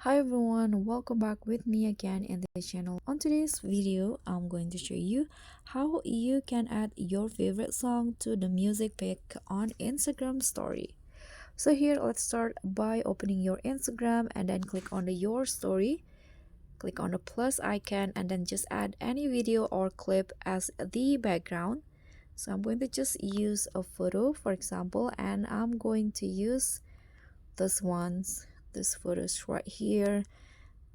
Hi everyone, welcome back with me again in the channel. On today's video, I'm going to show you how you can add your favorite song to the music pick on Instagram story. So here, let's start by opening your Instagram and then click on the your story. Click on the plus icon and then just add any video or clip as the background. So I'm going to just use a photo, for example, and I'm going to use this photos right here,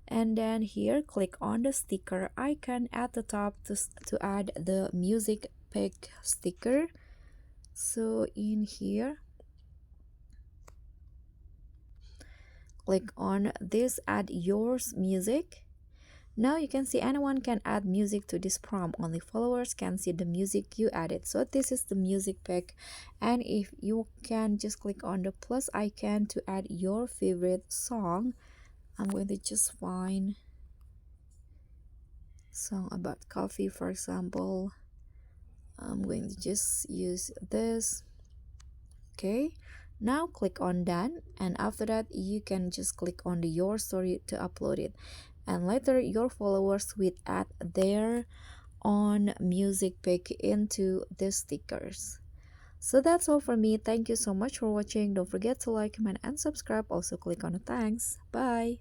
and then here click on the sticker icon at the top to add the music pick sticker. So in here, click on this add yours music. Now you can see anyone can add music to this prompt, only followers can see the music you added. So this is the music pick, and if you can just click on the plus icon to add your favorite song. I'm going to just find song about coffee, for example. I'm going to just use this. Okay, now click on done, and after that you can just click on the your story to upload it, and later your followers will add their own music pick into the stickers. So that's all for me. Thank you so much for watching. Don't forget to like, comment, and subscribe. Also click on the thanks. Bye.